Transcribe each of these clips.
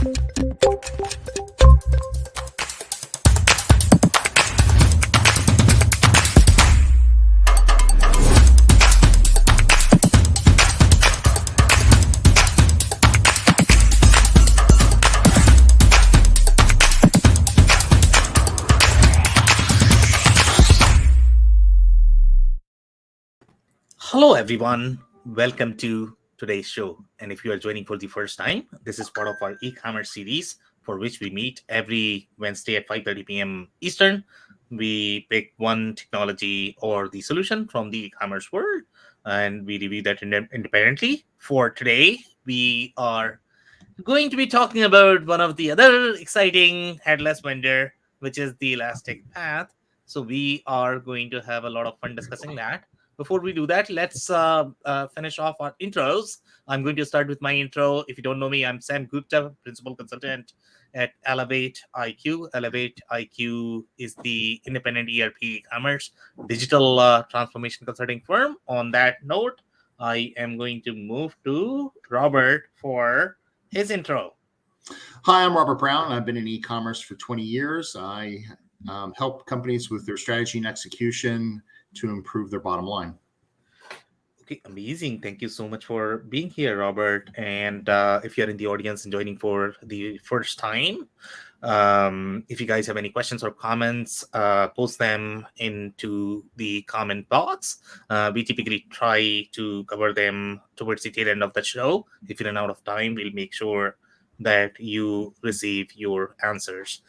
Hello, everyone. Welcome to today's show. And if you are joining for the first time, this is part of our e-commerce series for which we meet every Wednesday at 5:30 p.m. Eastern. We pick one technology or the solution from the e-commerce world, and we review that independently. For today, we are going to be talking about one of the other exciting headless vendor, which is the Elastic Path. So we are going to have a lot of fun discussing that. Before we do that, let's finish off our intros. I'm going to start with my intro. If you don't know me, I'm Sam Gupta, principal consultant at Elevate IQ. Elevate IQ is the independent ERP commerce digital transformation consulting firm. On that note, I am going to move to Robert for his intro. Hi, I'm Robert Brown. I've been in e-commerce for 20 years. I help companies with their strategy and execution to improve their bottom line. Okay, amazing. Thank you so much for being here, Robert. And if you're in the audience and joining for the first time, if you guys have any questions or comments, post them into the comment box. We typically try to cover them towards the tail end of the show. If you run out of time, we'll make sure that you receive your answers.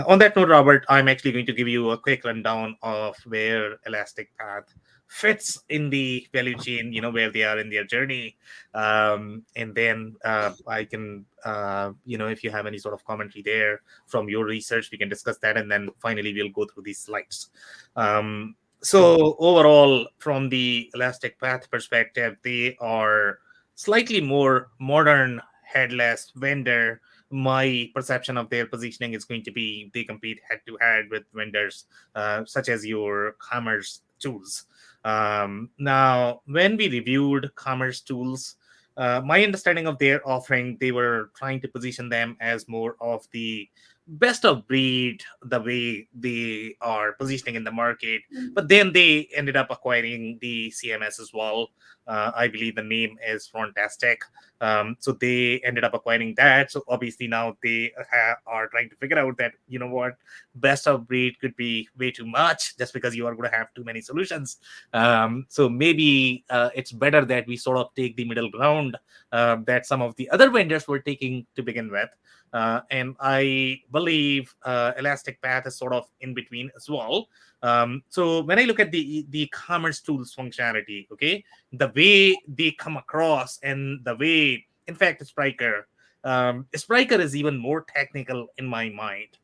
On that note, Robert, I'm actually going to give you a quick rundown of where Elastic Path fits in the value chain, where they are in their journey. And then I can, if you have any sort of commentary there from your research, we can discuss that. And then finally, we'll go through these slides. So overall, from the Elastic Path perspective, they are slightly more modern headless vendor. My perception of their positioning is going to be they compete head to head with vendors such as your commercetools. Now, when we reviewed commercetools, my understanding of their offering, they were trying to position them as more of the best of breed, the way they are positioning in the market. But then they ended up acquiring the CMS as well. I believe the name is Fantastic. So they ended up acquiring that. So obviously now they are trying to figure out that, what, best of breed could be way too much just because you are going to have too many solutions. So maybe it's better that we sort of take the middle ground that some of the other vendors were taking to begin with. And I believe Elastic Path is sort of in between as well. So when I look at the commercetools functionality, okay, the way they come across and the way, in fact, Spryker is even more technical in my mind.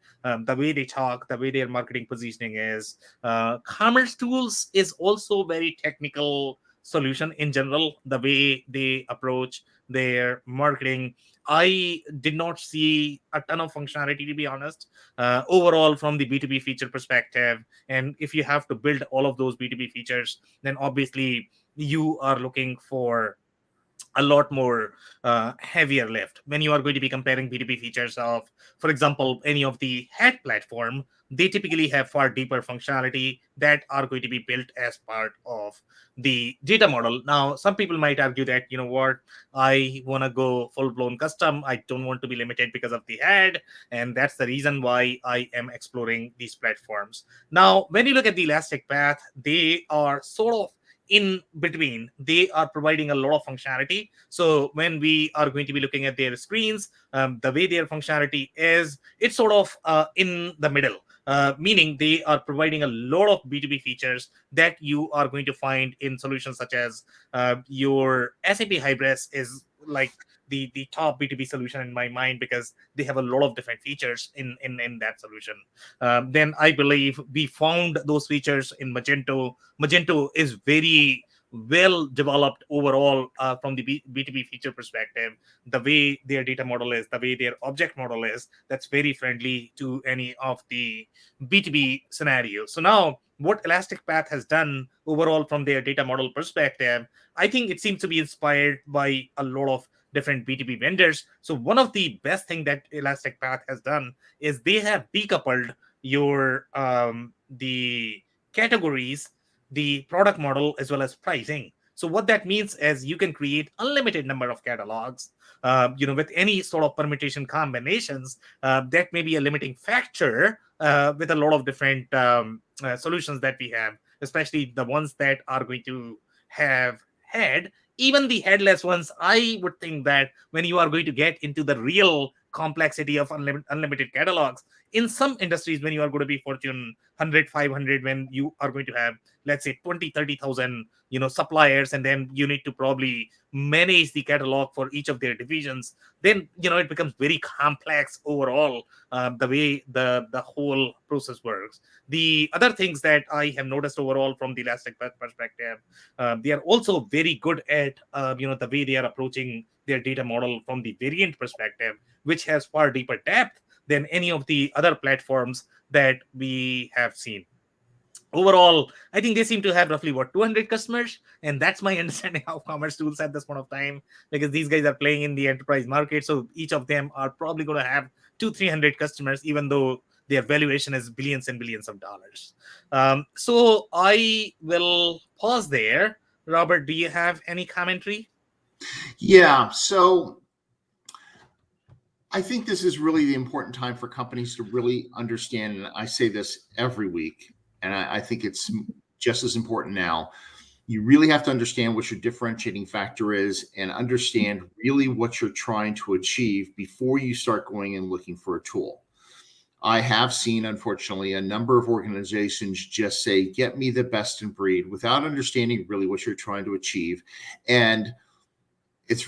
The way they talk, the way their marketing positioning is. Commercetools is also very technical solution in general. The way they approach their marketing, I did not see a ton of functionality, to be honest. Overall, from the B2B feature perspective, and if you have to build all of those B2B features, then obviously you are looking for a lot more heavier lift when you are going to be comparing B2B features of, for example, any of the head platform. They typically have far deeper functionality that are going to be built as part of the data model. Now, some people might argue that, what, I want to go full blown custom. I don't want to be limited because of the head. And that's the reason why I am exploring these platforms. Now, when you look at the Elastic Path, they are sort of in between. They are providing a lot of functionality. So when we are going to be looking at their screens, the way their functionality is, it's sort of in the middle. Meaning they are providing a lot of B2B features that you are going to find in solutions such as your SAP Hybris is like the top B2B solution in my mind because they have a lot of different features in that solution. Then I believe we found those features in Magento. Magento is very well developed overall from the B2B feature perspective. The way their data model is, the way their object model is, that's very friendly to any of the B2B scenarios. So now what Elastic Path has done overall from their data model perspective, I think it seems to be inspired by a lot of different B2B vendors. So one of the best thing that Elastic Path has done is they have decoupled your the categories, the product model, as well as pricing. So what that means is you can create unlimited number of catalogs, with any sort of permutation combinations. That may be a limiting factor with a lot of different solutions that we have, especially the ones that are going to have head. Even the headless ones, I would think that when you are going to get into the real complexity of unlimited catalogs, in some industries, when you are going to be Fortune 100, 500, when you are going to have, let's say, 20, 30,000, suppliers, and then you need to probably manage the catalog for each of their divisions, then, it becomes very complex overall, the way the whole process works. The other things that I have noticed overall from the Elasticpath perspective, they are also very good at, the way they are approaching their data model from the variant perspective, which has far deeper depth than any of the other platforms that we have seen. Overall, I think they seem to have roughly 200 customers, and that's my understanding of commercetools at this point of time, because these guys are playing in the enterprise market, so each of them are probably going to have 200-300 customers, even though their valuation is billions and billions of dollars. So I will pause there. Robert, do you have any commentary? Yeah. So I think this is really the important time for companies to really understand, and I say this every week, and I think it's just as important now. You really have to understand what your differentiating factor is and understand really what you're trying to achieve before you start going and looking for a tool. I have seen, unfortunately, a number of organizations just say, get me the best in breed, without understanding really what you're trying to achieve. And it's,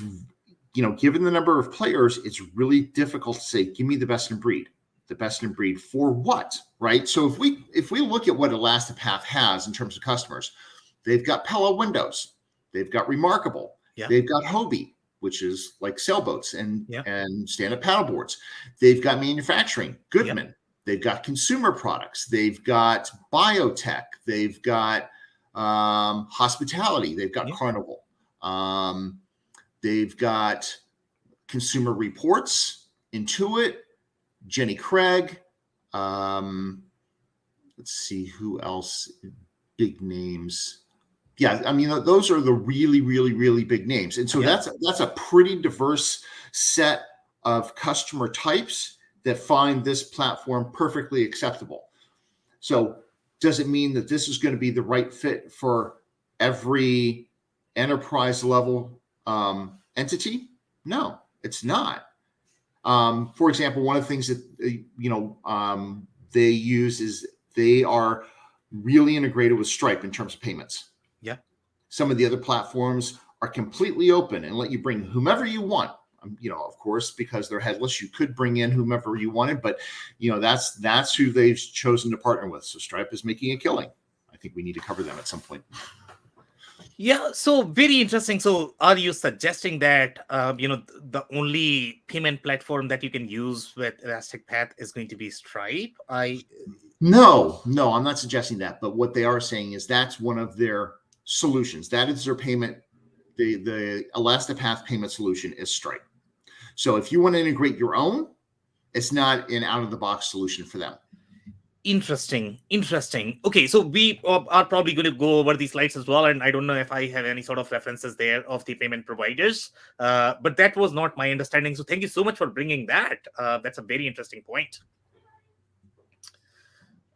given the number of players, it's really difficult to say, give me the best in breed. The best in breed for what, right? So if we look at what Elastipath has in terms of customers, they've got Pella Windows, they've got Remarkable, they've got Hobie, which is like sailboats and stand-up paddleboards. They've got manufacturing, Goodman. They've got consumer products. They've got biotech. They've got hospitality. They've got Carnival. They've got consumer reports, Intuit, Jenny Craig. Let's see who else. Big names. Yeah, I mean, those are the really, really, really big names. And so that's a pretty diverse set of customer types that find this platform perfectly acceptable. So does it mean that this is going to be the right fit for every enterprise level entity? No, it's not. For example, one of the things that they use is they are really integrated with Stripe in terms of payments. Yeah. Some of the other platforms are completely open and let you bring whomever you want. Of course, because they're headless, you could bring in whomever you wanted, but that's who they've chosen to partner with. So Stripe is making a killing. I think we need to cover them at some point. Yeah, so very interesting. So are you suggesting that, the only payment platform that you can use with Elasticpath is going to be Stripe? No, I'm not suggesting that. But what they are saying is that's one of their solutions. That is their payment. The Elastipath payment solution is Stripe. So if you want to integrate your own, it's not an out-of-the-box solution for them. Interesting. Okay, so we are probably going to go over these slides as well, and I don't know if I have any sort of references there of the payment providers, but that was not my understanding. So thank you so much for bringing that. That's a very interesting point.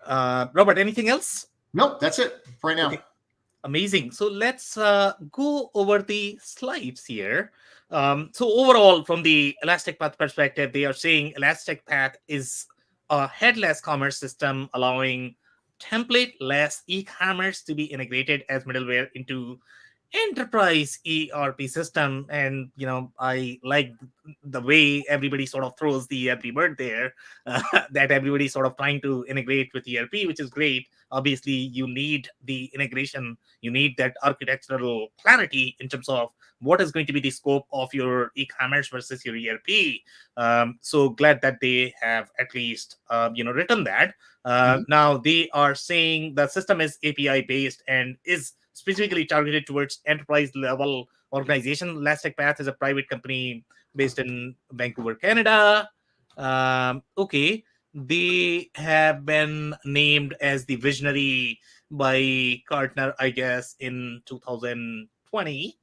Robert, anything else? Nope, that's it for right now. Okay. Amazing. So let's go over the slides here. So overall, from the Elasticpath perspective, they are saying Elasticpath is a headless commerce system allowing template-less e-commerce to be integrated as middleware into enterprise ERP system. And I like the way everybody sort of throws the ERP word there, that everybody's sort of trying to integrate with ERP, which is great. Obviously, you need the integration, you need that architectural clarity in terms of what is going to be the scope of your e-commerce versus your ERP. So glad that they have at least written that. Now they are saying the system is API based and is specifically targeted towards enterprise level organization. Elastic Path is a private company based in Vancouver, Canada. Okay, they have been named as the visionary by Gartner, I guess, in 2020.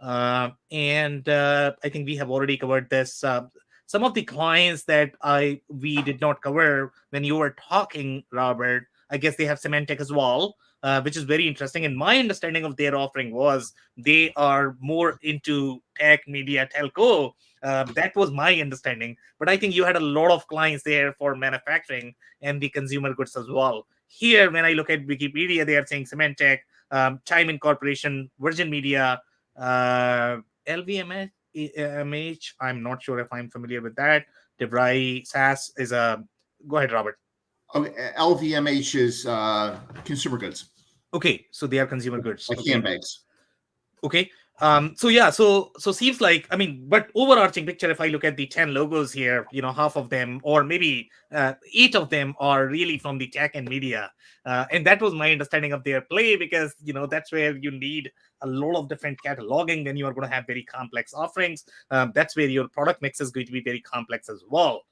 And I think we have already covered this. Some of the clients that we did not cover when you were talking, Robert, I guess they have Symantec as well, which is very interesting. And my understanding of their offering was they are more into tech, media, telco. That was my understanding. But I think you had a lot of clients there for manufacturing and the consumer goods as well. Here, when I look at Wikipedia, they are saying Symantec, Chime Incorporation, Virgin Media, LVMH. I'm not sure if I'm familiar with that. DeVry SaaS is a. Go ahead, Robert. LVMH is consumer goods. Okay, so they are consumer goods. Like Okay. handbags. Okay. So yeah, so seems like, I mean, but overarching picture, if I look at the 10 logos here, half of them, or maybe 8 of them are really from the tech and media. And that was my understanding of their play, because that's where you need a lot of different cataloging. Then you are going to have very complex offerings. That's where your product mix is going to be very complex as well.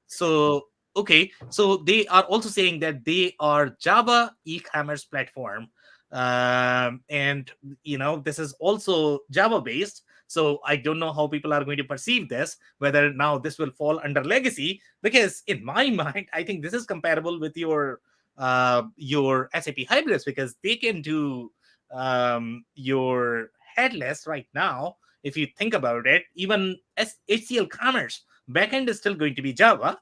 So okay, so they are also saying that they are Java e-commerce platform. And this is also Java based, so I don't know how people are going to perceive this, whether now this will fall under legacy, because in my mind I think this is comparable with your SAP Hybris, because they can do your headless right now. If you think about it, even HCL Commerce backend is still going to be Java,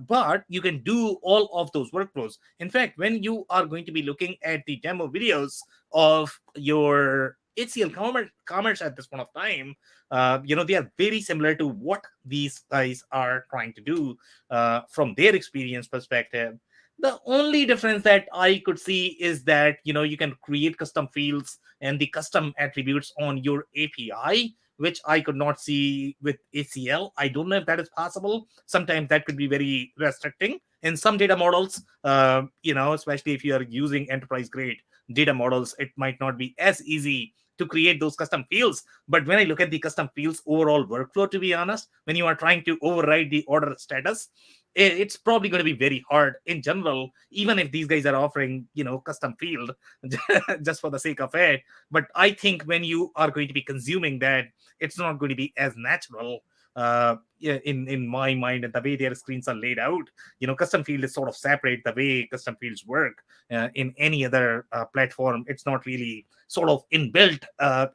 but you can do all of those workflows. In fact, when you are going to be looking at the demo videos of your HCL commerce at this point of time, they are very similar to what these guys are trying to do from their experience perspective. The only difference that I could see is that you can create custom fields and the custom attributes on your API, which I could not see with ACL. I don't know if that is possible. Sometimes that could be very restricting in some data models, especially if you are using enterprise grade data models, it might not be as easy to create those custom fields. But when I look at the custom fields overall workflow, to be honest, when you are trying to override the order status, it's probably going to be very hard in general, even if these guys are offering custom field just for the sake of it. But I think when you are going to be consuming that, it's not going to be as natural. In my mind, and the way their screens are laid out, custom field is sort of separate the way custom fields work in any other platform. It's not really sort of inbuilt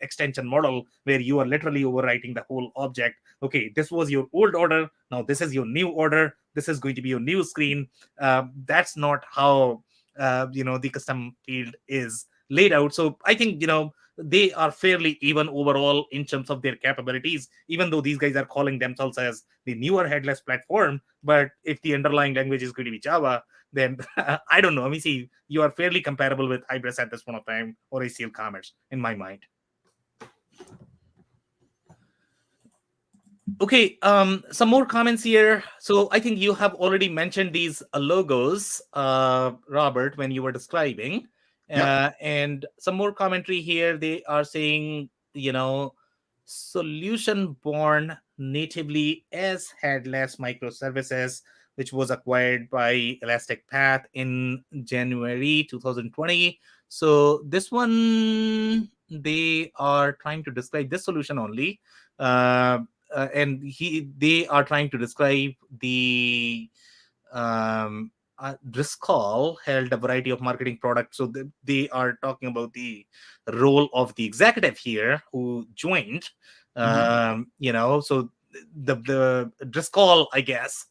extension model where you are literally overwriting the whole object. Okay, this was your old order, now this is your new order, this is going to be your new screen. That's not how the custom field is laid out. So I think they are fairly even overall in terms of their capabilities, even though these guys are calling themselves as the newer headless platform. But if the underlying language is going to be Java, then I don't know. I mean, see, you are fairly comparable with Hybris at this point of time, or ACL Commerce, in my mind. Okay, some more comments here. So I think you have already mentioned these logos, Robert, when you were describing. Yep. And some more commentary here. They are saying, solution born natively as headless microservices, which was acquired by Elastic Path in January 2020. So this one, they are trying to describe this solution only. And they are trying to describe the Driscoll held a variety of marketing products. So they are talking about the role of the executive here who joined. So the Driscoll, I guess,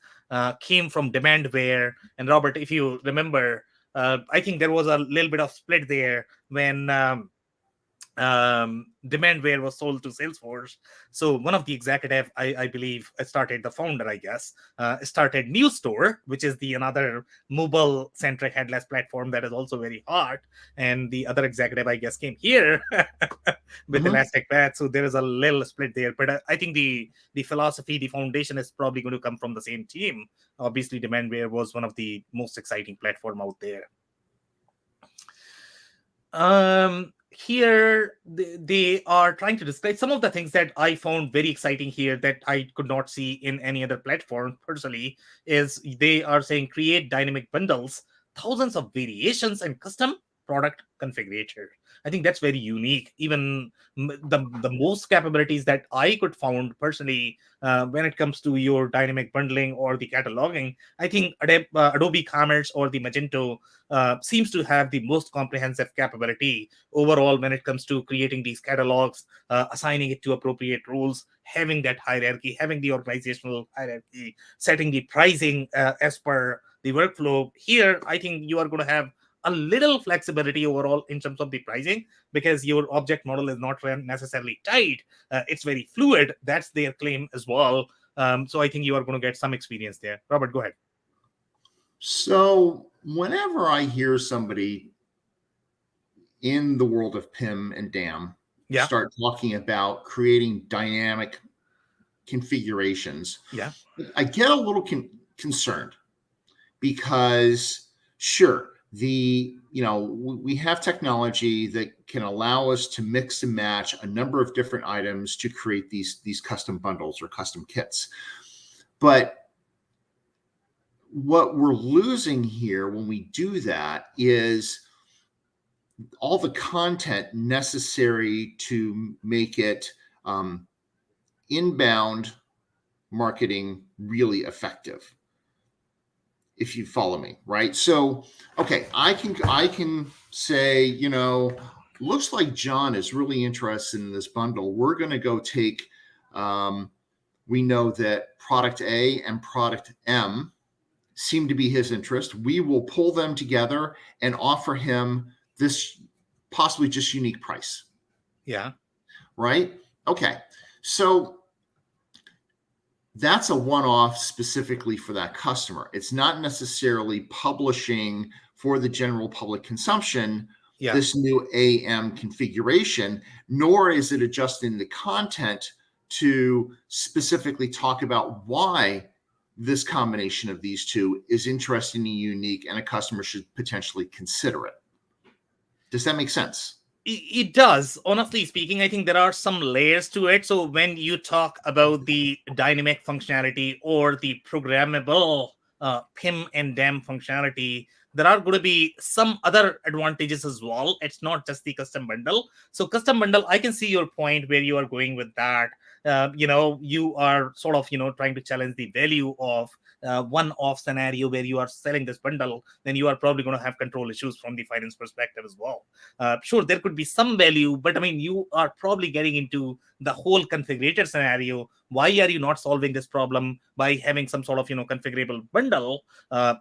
came from Demandware. And Robert, if you remember, I think there was a little bit of split there when Demandware was sold to Salesforce. So one of the executive, I believe, started, the founder, I guess, started News Store, which is the another mobile centric headless platform that is also very hot. And the other executive, I guess, came here with Elastic Path. So there is a little split there. But I think the philosophy, the foundation is probably going to come from the same team. Obviously, Demandware was one of the most exciting platform out there. here they are trying to describe some of the things that I found very exciting here that I could not see in any other platform personally. Is they are saying create dynamic bundles, thousands of variations, and custom product configurator. I think that's very unique. Even the most capabilities that I could found personally when it comes to your dynamic bundling or the cataloging, I think Adobe Commerce or the Magento seems to have the most comprehensive capability overall when it comes to creating these catalogs, assigning it to appropriate rules, having that hierarchy, having the organizational hierarchy, setting the pricing as per the workflow. Here, I think you are going to have a little flexibility overall in terms of the pricing because your object model is not necessarily tight. It's very fluid. That's their claim as well. So I think you are going to get some experience there. Robert, go ahead. So whenever I hear somebody in the world of PIM and DAM start talking about creating dynamic configurations, I get a little concerned because sure, we have technology that can allow us to mix and match a number of different items to create these custom bundles or custom kits. But what we're losing here when we do that is all the content necessary to make it inbound marketing really effective, if you follow me, right? So, okay, I can say, looks like John is really interested in this bundle. We're going to go take, we know that product A and product M seem to be his interest. We will pull them together and offer him this possibly just unique price. Yeah. Right? Okay. So that's a one-off specifically for that customer. It's not necessarily publishing for the general public consumption this new AM configuration, nor is it adjusting the content to specifically talk about why this combination of these two is interesting and unique and a customer should potentially consider it. Does that make sense? It does. Honestly speaking, I think there are some layers to it. So when you talk about the dynamic functionality or the programmable PIM and DAM functionality, there are going to be some other advantages as well. It's not just the custom bundle. So custom bundle, I can see your point where you are going with that. You are sort of, trying to challenge the value of one-off scenario where you are selling this bundle, then you are probably going to have control issues from the finance perspective as well. Sure, there could be some value, but I mean, you are probably getting into the whole configurator scenario. Why are you not solving this problem by having some sort of configurable bundle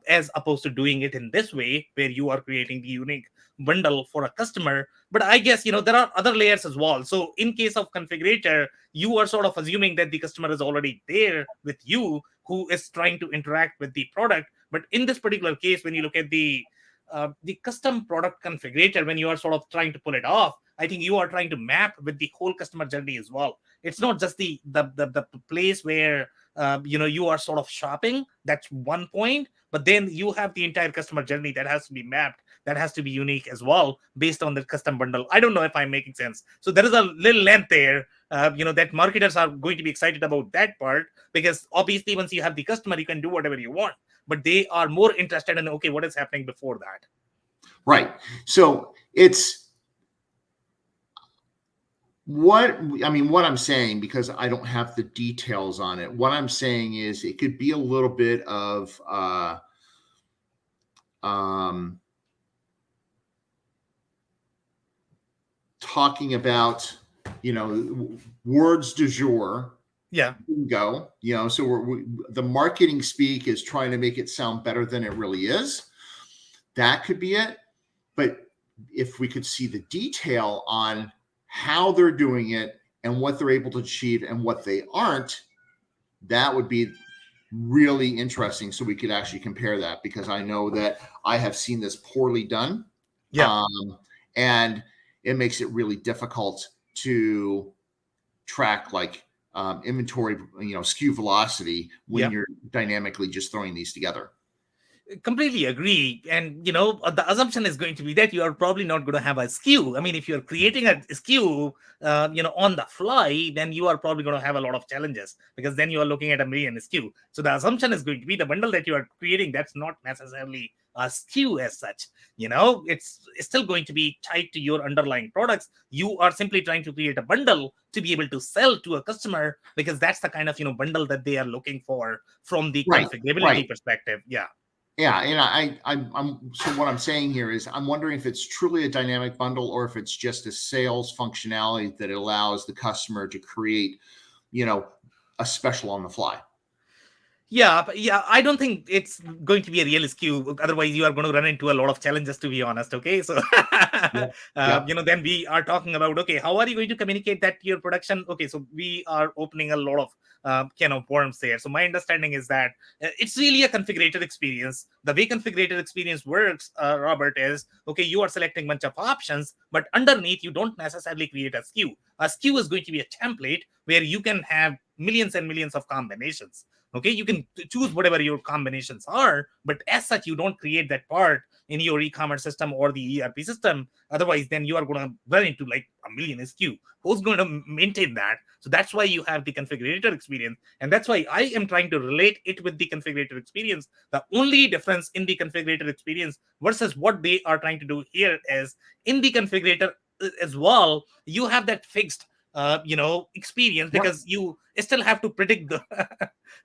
as opposed to doing it in this way where you are creating the unique bundle for a customer? But I guess there are other layers as well. So in case of configurator, you are sort of assuming that the customer is already there with you who is trying to interact with the product. But in this particular case, when you look at the custom product configurator, when you are sort of trying to pull it off, I think you are trying to map with the whole customer journey as well. It's not just the place where you are sort of shopping. That's one point, but then you have the entire customer journey that has to be mapped, that has to be unique as well based on the custom bundle. I don't know if I'm making sense. So there is a little length there, that marketers are going to be excited about that part, because obviously once you have the customer, you can do whatever you want, but they are more interested in, okay, what is happening before that. Right. So it's what I'm saying, because I don't have the details on it, what I'm saying is it could be a little bit of talking about words du jour. Bingo. So the marketing speak is trying to make it sound better than it really is. That could be it. But if we could see the detail on how they're doing it and what they're able to achieve and what they aren't, that would be really interesting. So we could actually compare that, because I know that I have seen this poorly done. And it makes it really difficult to track inventory, SKU velocity when you're dynamically just throwing these together. Completely agree. And the assumption is going to be that you are probably not going to have a SKU. I mean, if you're creating a SKU, on the fly, then you are probably going to have a lot of challenges, because then you are looking at a million SKU. So the assumption is going to be the bundle that you are creating, that's not necessarily a SKU as such. It's still going to be tied to your underlying products. You are simply trying to create a bundle to be able to sell to a customer, because that's the kind of bundle that they are looking for from the Right, right. configurability perspective. Yeah. Yeah, and I'm so what I'm saying here is I'm wondering if it's truly a dynamic bundle or if it's just a sales functionality that allows the customer to create, you know, a special on the fly. Yeah, but yeah, I don't think it's going to be a real SKU. Otherwise, you are going to run into a lot of challenges, to be honest. Okay, so Yep. Yep. then we are talking about, okay, how are you going to communicate that to your production? Okay, so we are opening a lot of worms there. So my understanding is that it's really a configurator experience. The way configurator experience works, Robert, is okay. You are selecting a bunch of options, but underneath you don't necessarily create a SKU. A SKU is going to be a template where you can have millions and millions of combinations. Okay, you can choose whatever your combinations are, but as such you don't create that part in your e-commerce system or the ERP system. Otherwise, then you are going to run into like a million SKU. Who's going to maintain that? So that's why you have the configurator experience, and that's why I am trying to relate it with the configurator experience. The only difference in the configurator experience versus what they are trying to do here is, in the configurator as well, you have that fixed experience, Yep. because you still have to predict the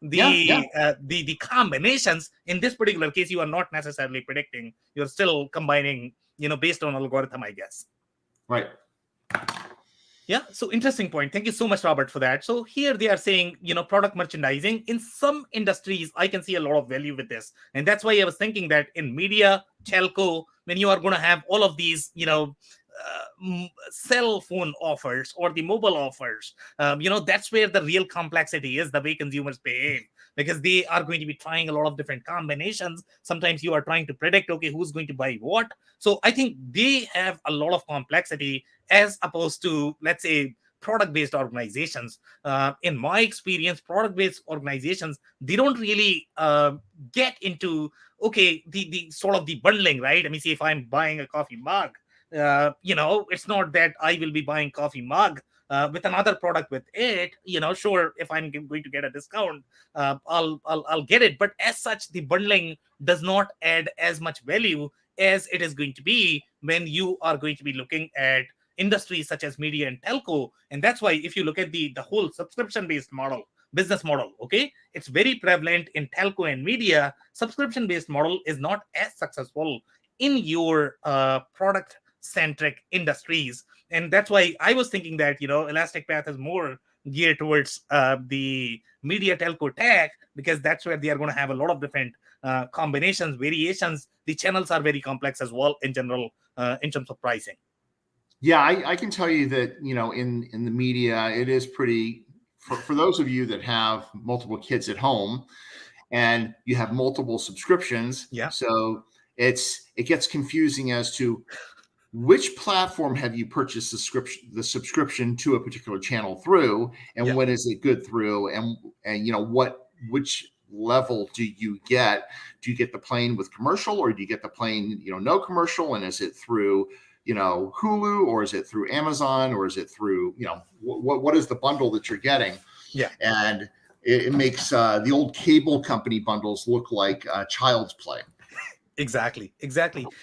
Yeah. Yeah. the combinations. In this particular case, you are not necessarily predicting, you're still combining, based on algorithm, I guess. Right. Yeah, so interesting point. Thank you so much, Robert, for that. So here they are saying, product merchandising. In some industries, I can see a lot of value with this. And that's why I was thinking that in media, telco, when you are going to have all of these, cell phone offers or the mobile offers, that's where the real complexity is, the way consumers behave, because they are going to be trying a lot of different combinations. Sometimes you are trying to predict, okay, who's going to buy what. So I think they have a lot of complexity, as opposed to, let's say, product based organizations. In my experience, product based organizations, they don't really get into, okay, the sort of the bundling, right? I mean, see, if I'm buying a coffee mug, it's not that I will be buying coffee mug with another product with it. Sure, if I'm going to get a discount, I'll get it. But as such, the bundling does not add as much value as it is going to be when you are going to be looking at industries such as media and telco. And that's why, if you look at the whole subscription based model, business model, okay, it's very prevalent in telco and media. Subscription based model is not as successful in your product centric industries. And that's why I was thinking that, Elastic Path is more geared towards the media telco tech, because that's where they are going to have a lot of different combinations, variations. The channels are very complex as well in general, in terms of pricing. Yeah, I can tell you that, in the media, it is pretty, for those of you that have multiple kids at home and you have multiple subscriptions. Yeah. So it gets confusing as to which platform have you purchased the subscription to a particular channel through, and Yeah. when is it good through, and which level do you get? Do you get the plain with commercial, or do you get the plain, no commercial? And is it through, Hulu, or is it through Amazon, or is it through, what is the bundle that you're getting? Yeah. And it makes the old cable company bundles look like child's play. Exactly.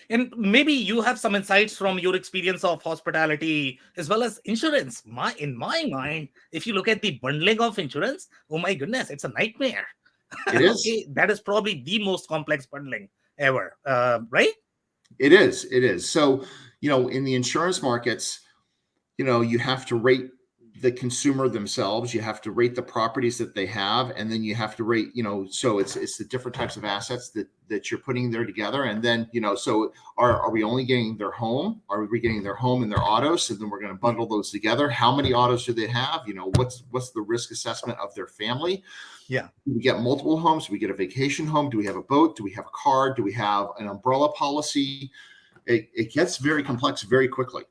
And maybe you have some insights from your experience of hospitality as well as insurance. In my mind, if you look at the bundling of insurance, oh my goodness, it's a nightmare. It is. Okay, that is probably the most complex bundling ever, right? It is. It is. So, in the insurance markets, you have to rate the consumer themselves. You have to rate the properties that they have, and then you have to rate, so it's the different types of assets that you're putting there together. And then, so are we only getting their home? Are we getting their home and their autos? So then we're going to bundle those together. How many autos do they have? What's the risk assessment of their family? Yeah. Do we get multiple homes? Do we get a vacation home? Do we have a boat? Do we have a car? Do we have an umbrella policy? It gets very complex very quickly.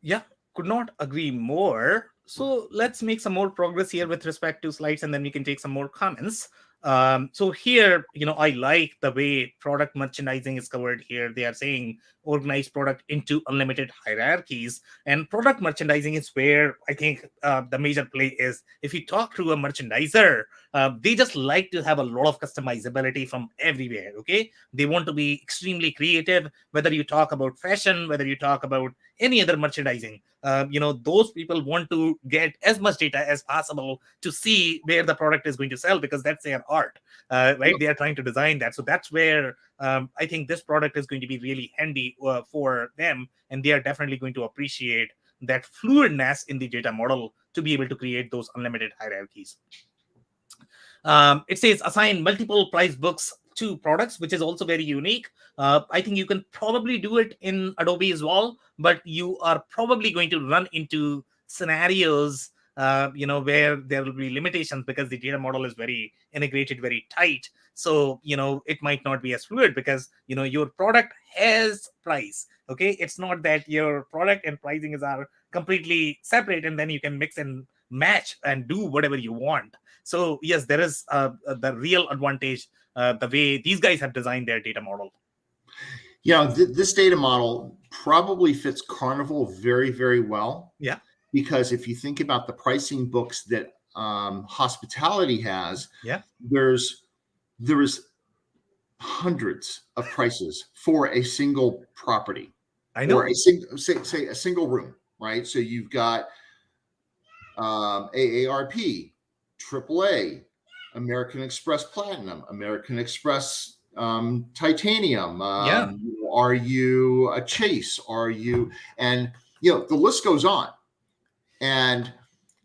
Yeah, could not agree more. So let's make some more progress here with respect to slides, and then we can take some more comments. So here, I like the way product merchandising is covered here. They are saying organize product into unlimited hierarchies, and product merchandising is where I think the major play is. If you talk to a merchandiser, they just like to have a lot of customizability from everywhere. Okay, they want to be extremely creative. Whether you talk about fashion, whether you talk about any other merchandising, those people want to get as much data as possible to see where the product is going to sell, because that's their art, right? They are trying to design that. So that's where I think this product is going to be really handy for them, and they are definitely going to appreciate that fluidness in the data model to be able to create those unlimited hierarchies. It says assign multiple price books to products, which is also very unique. I think you can probably do it in Adobe as well, but you are probably going to run into scenarios where there will be limitations because the data model is very integrated, very tight. So it might not be as fluid because your product has price. Okay, it's not that your product and pricing are completely separate and then you can mix and match and do whatever you want. So yes, there is the real advantage, the way these guys have designed their data model. This data model probably fits Carnival very, very well. Yeah. Because if you think about the pricing books that hospitality has, yeah, there is hundreds of prices for a single property. I know. Or a single room, right? So you've got AARP, AAA, American Express Platinum, American Express Titanium. Yeah. Are you a Chase? Are you? And the list goes on. And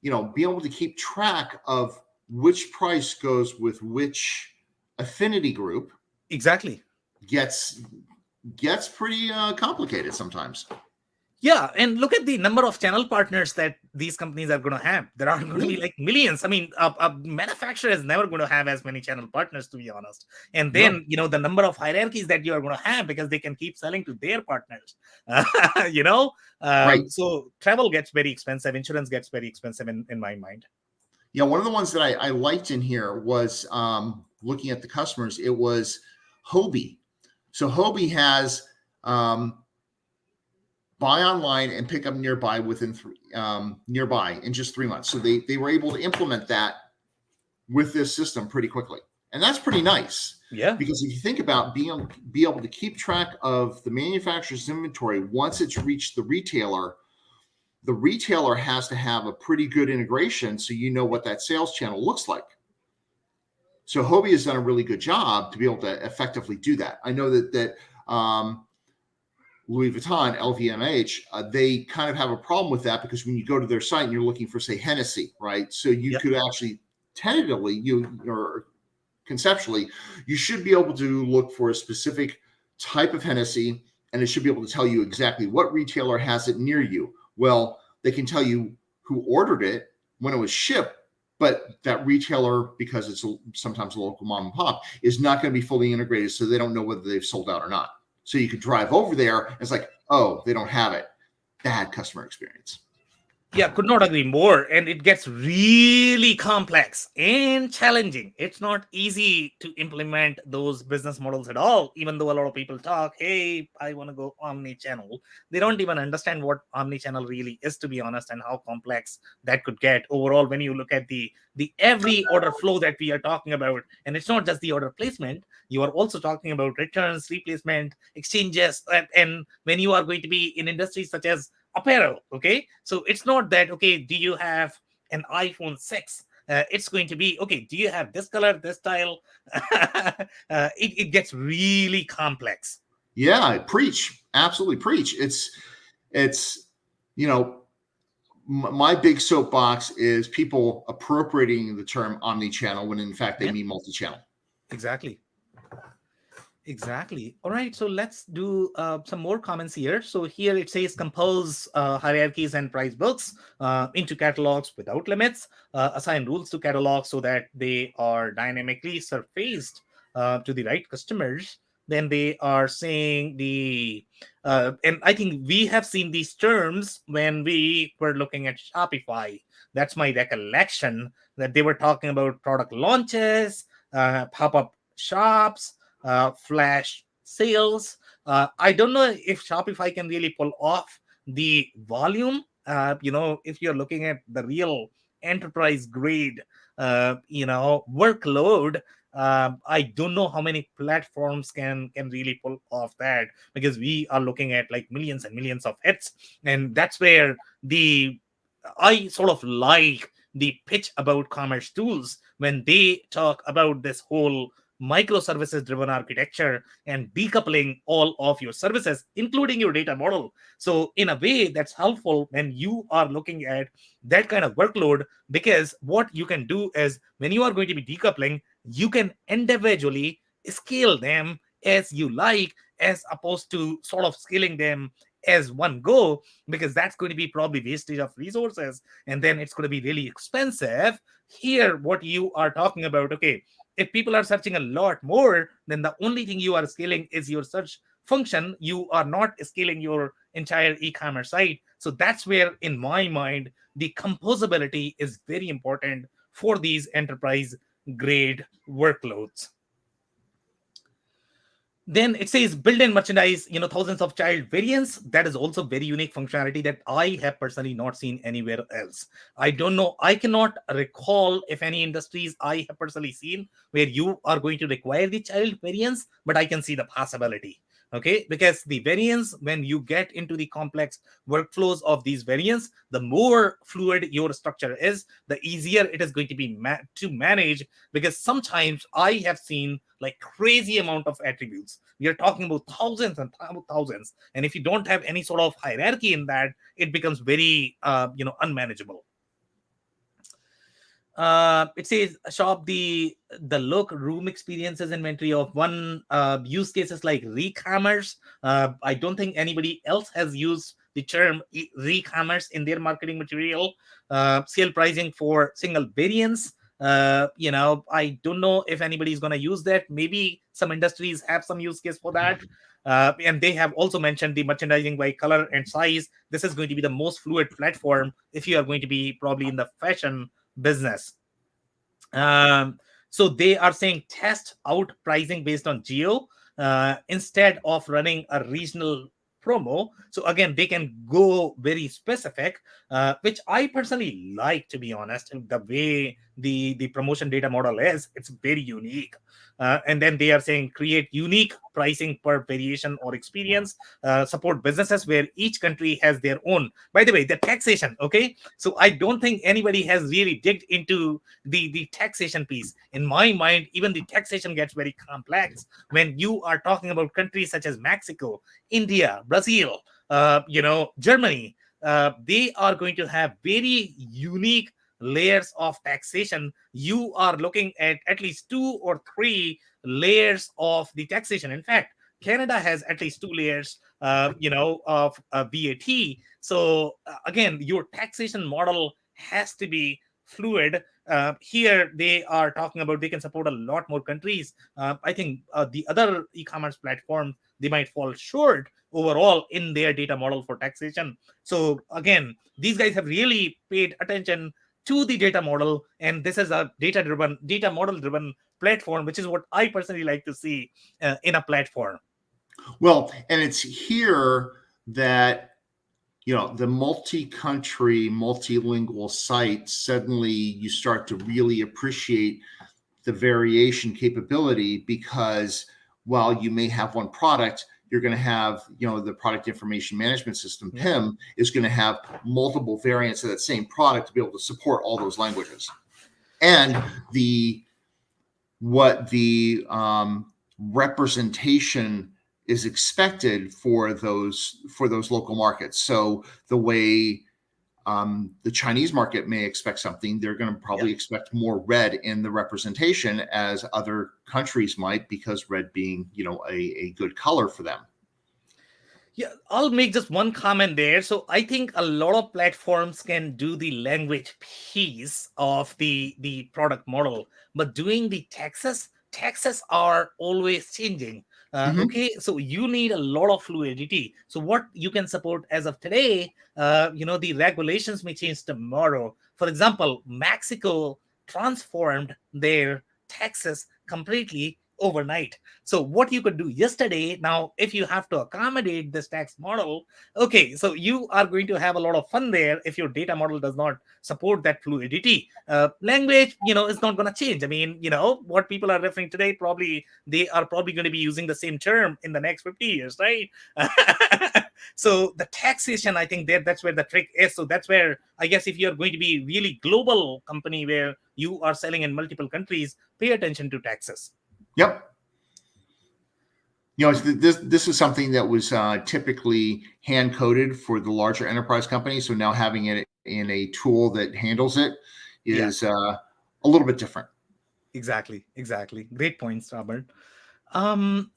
be able to keep track of which price goes with which affinity group. Exactly. Gets pretty complicated sometimes. Yeah, and look at the number of channel partners that these companies are going to have. There are going to be like millions. I mean, a manufacturer is never going to have as many channel partners, to be honest. And then, the number of hierarchies that you are going to have, because they can keep selling to their partners. Right. So travel gets very expensive. Insurance gets very expensive in my mind. Yeah, one of the ones that I liked in here was looking at the customers. It was Hobie. So Hobie has buy online and pick up nearby within nearby in just 3 months. So they were able to implement that with this system pretty quickly, and that's pretty nice. Yeah. Because if you think about be able to keep track of the manufacturer's inventory once it's reached the retailer has to have a pretty good integration so you know what that sales channel looks like. So Hobie has done a really good job to be able to effectively do that. I know that Louis Vuitton, LVMH, they kind of have a problem with that because when you go to their site and you're looking for, say, Hennessy, right? So you could actually tentatively, or conceptually, you should be able to look for a specific type of Hennessy, and it should be able to tell you exactly what retailer has it near you. Well, they can tell you who ordered it, when it was shipped, but that retailer, because it's sometimes a local mom and pop, is not going to be fully integrated, so they don't know whether they've sold out or not. So you could drive over there, and it's like, oh, they don't have it. Bad customer experience. Yeah, could not agree more. And it gets really complex and challenging. It's not easy to implement those business models at all, even though a lot of people talk, hey, I want to go omni-channel. They don't even understand what omni-channel really is, to be honest, and how complex that could get overall when you look at the every order flow that we are talking about. And it's not just the order placement. You are also talking about returns, replacement, exchanges. And when you are going to be in industries such as apparel, okay, so it's not that, okay, do you have an iPhone 6? It's going to be, okay, do you have this color, this style? It gets really complex. Yeah, preach. Absolutely preach. It's my big soapbox is people appropriating the term omni-channel when in fact they mean multi-channel. Exactly. All right. So let's do some more comments here. So here it says compose hierarchies and price books into catalogs without limits. Assign rules to catalogs so that they are dynamically surfaced to the right customers. Then they are saying and I think we have seen these terms when we were looking at Shopify. That's my recollection, that they were talking about product launches, pop-up shops, flash sales. I don't know if Shopify can really pull off the volume. If you're looking at the real enterprise grade, workload, I don't know how many platforms can really pull off that, because we are looking at like millions and millions of hits, and that's where the I sort of like the pitch about commerce tools when they talk about this whole microservices driven architecture and decoupling all of your services, including your data model. So in a way, that's helpful when you are looking at that kind of workload, because what you can do is when you are going to be decoupling, you can individually scale them as you like, as opposed to sort of scaling them as one go, because that's going to be probably wastage of resources, and then it's going to be really expensive. Here what you are talking about, okay, if people are searching a lot more, then the only thing you are scaling is your search function. You are not scaling your entire e-commerce site. So that's where, in my mind, the composability is very important for these enterprise grade workloads. Then it says build and merchandise, thousands of child variants. That is also very unique functionality that I have personally not seen anywhere else. I don't know. I cannot recall if any industries I have personally seen where you are going to require the child variants, but I can see the possibility. Okay, because the variants, when you get into the complex workflows of these variants, the more fluid your structure is, the easier it is going to be to manage. Because sometimes I have seen like crazy amount of attributes. We are talking about thousands and thousands, and if you don't have any sort of hierarchy in that, it becomes very unmanageable. It says shop the look, room experiences, inventory of one. Use cases like re-commerce. I don't think anybody else has used the term re-commerce in their marketing material. Sale pricing for single variants. I don't know if anybody's going to use that. Maybe some industries have some use case for that. And they have also mentioned the merchandising by color and size. This is going to be the most fluid platform if you are going to be probably in the fashion business. Um, so they are saying test out pricing based on geo, instead of running a regional promo. So again, they can go very specific, which I personally like, to be honest. The way the promotion data model is, it's very unique. And then they are saying create unique pricing per variation or experience, support businesses where each country has their own. By the way, the taxation, okay? So I don't think anybody has really digged into the taxation piece. In my mind, even the taxation gets very complex when you are talking about countries such as Mexico, India, Brazil, Germany. They are going to have very unique layers of taxation. You are looking at least two or three layers of the taxation. In fact, Canada has at least two layers, of VAT. So again, your taxation model has to be fluid. Here they are talking about they can support a lot more countries. I think the other e-commerce platforms, they might fall short overall in their data model for taxation. So again, these guys have really paid attention to the data model, and this is a data model driven platform, which is what I personally like to see in a platform. Well, and it's here that the multi-country, multilingual site, suddenly you start to really appreciate the variation capability, because while you may have one product, you're going to have, the product information management system, PIM, is going to have multiple variants of that same product to be able to support all those languages. And what the representation is expected for those local markets. So the way the Chinese market may expect something, they're going to probably expect more red in the representation as other countries might, because red being, a good color for them. Yeah, I'll make just one comment there. So I think a lot of platforms can do the language piece of the product model, but doing the taxes are always changing. Okay, so you need a lot of fluidity. So what you can support as of today, the regulations may change tomorrow. For example, Mexico transformed their taxes completely overnight. So what you could do yesterday, now if you have to accommodate this tax model, okay, so you are going to have a lot of fun there if your data model does not support that fluidity. Language, is not going to change. I mean, what people are referring today, probably they are probably going to be using the same term in the next 50 years, right? So the taxation, I think that's where the trick is. So that's where, I guess, if you're going to be really global company where you are selling in multiple countries, pay attention to taxes. Yep. This is something that was typically hand coded for the larger enterprise companies. So now having it in a tool that handles it is a little bit different. Exactly. Great points, Robert.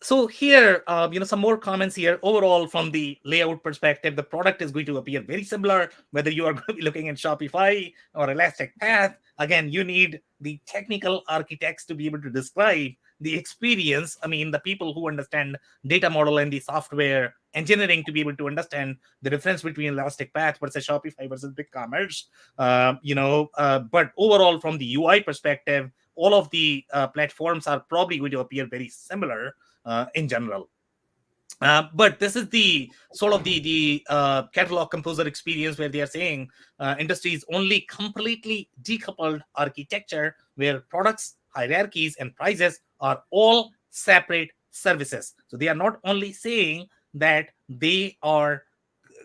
So here, some more comments here. Overall, from the layout perspective, the product is going to appear very similar, whether you are going to be looking at Shopify or Elastic Path. Again, you need the technical architects to be able to describe the experience. I mean, the people who understand data model and the software engineering to be able to understand the difference between Elastic Path versus Shopify versus BigCommerce. But overall, from the UI perspective, all of the platforms are probably going to appear very similar in general. But this is the sort of the catalog composer experience where they are saying industries only completely decoupled architecture where products, hierarchies, and prices are all separate services. So they are not only saying that they are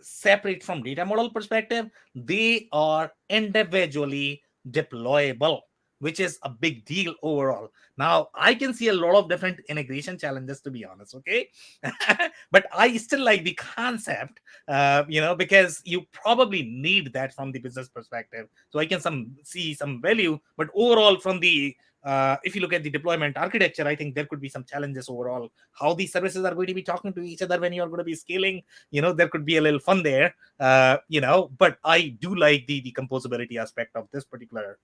separate from data model perspective, they are individually deployable, which is a big deal overall. Now I can see a lot of different integration challenges, to be honest, okay? But I still like the concept, because you probably need that from the business perspective. So I can see some value, but overall from the if you look at the deployment architecture, I think there could be some challenges overall. How these services are going to be talking to each other when you are going to be scaling, there could be a little fun there, but I do like the composability aspect of this particular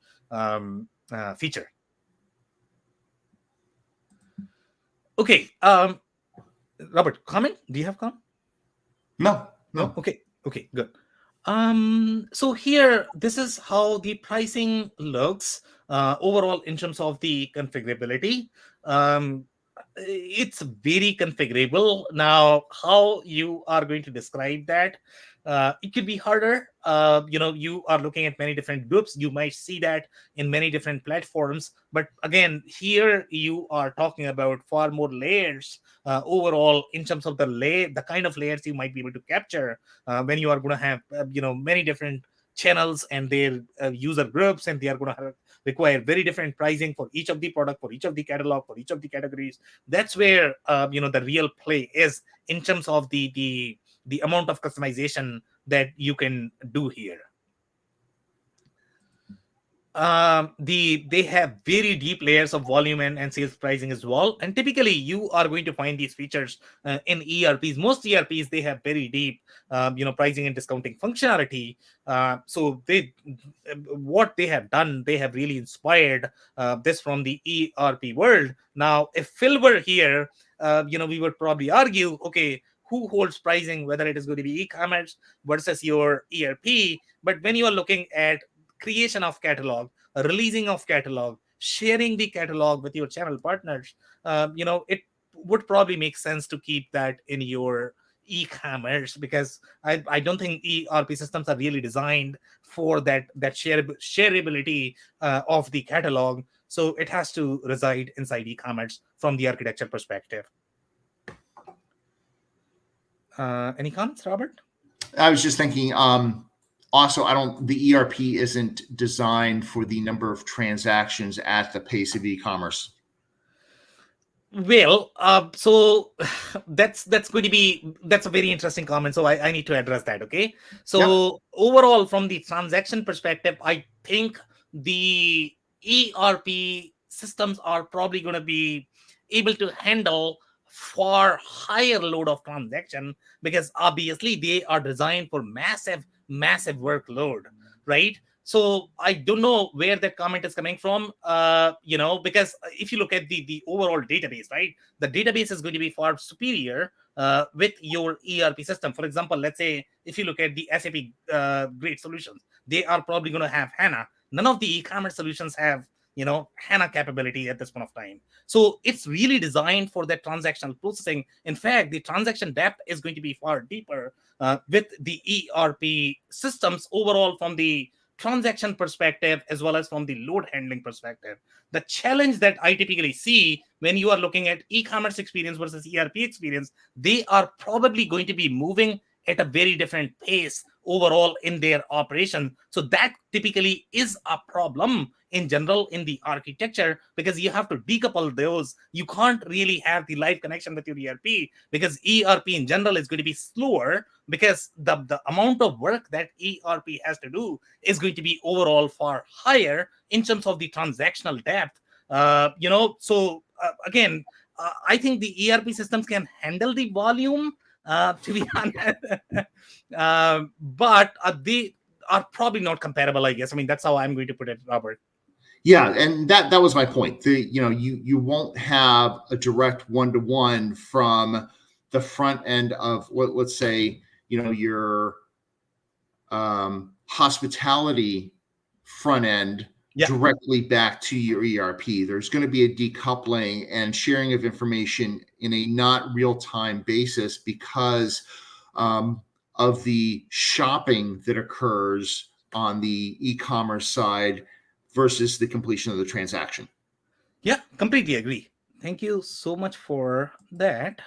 feature. Okay, Robert, comment? Do you have comment? No. Okay, good. So here, this is how the pricing looks overall in terms of the configurability. It's very configurable. Now, how you are going to describe that, it could be harder. You are looking at many different groups. You might see that in many different platforms. But again, here you are talking about far more layers overall in terms of the kind of layers you might be able to capture when you are going to have many different channels and their user groups, and they are going to require very different pricing for each of the product, for each of the catalog, for each of the categories. That's where the real play is in terms of the amount of customization that you can do here. They have very deep layers of volume and sales pricing as well, and typically you are going to find these features in ERPs. Most ERPs, they have very deep pricing and discounting functionality. So what they have done, they have really inspired this from the ERP world. Now if Phil were here, we would probably argue, okay, who holds pricing, whether it is going to be e-commerce versus your ERP. But when you are looking at creation of catalog, releasing of catalog, sharing the catalog with your channel partners, it would probably make sense to keep that in your e-commerce, because I don't think ERP systems are really designed for that shareability of the catalog. So it has to reside inside e-commerce from the architecture perspective. Any comments, Robert? I was just thinking, also, the ERP isn't designed for the number of transactions at the pace of e-commerce. Well, so that's a very interesting comment. So I need to address that. Okay. So overall, from the transaction perspective, I think the ERP systems are probably going to be able to handle far higher load of transaction, because obviously they are designed for massive workload, right? So I don't know where that comment is coming from, because if you look at the overall database, right, the database is going to be far superior with your ERP system. For example, let's say if you look at the SAP great solutions, they are probably going to have HANA. None of the e-commerce solutions have HANA capability at this point of time. So it's really designed for that transactional processing. In fact, the transaction depth is going to be far deeper with the ERP systems overall from the transaction perspective as well as from the load handling perspective. The challenge that I typically see when you are looking at e-commerce experience versus ERP experience, they are probably going to be moving at a very different pace overall in their operation. So that typically is a problem in general in the architecture, because you have to decouple those. You can't really have the live connection with your ERP, because ERP in general is going to be slower, because the amount of work that ERP has to do is going to be overall far higher in terms of the transactional depth. Again, I think the ERP systems can handle the volume, to be honest, but they are probably not comparable, I guess. I mean, that's how I'm going to put it, Robert. Yeah, and that was my point. You won't have a direct one-to-one from the front end of let's say your hospitality front end directly back to your ERP. There's going to be a decoupling and sharing of information in a not real-time basis because of the shopping that occurs on the e-commerce side versus the completion of the transaction. Yeah, completely agree. Thank you so much for that.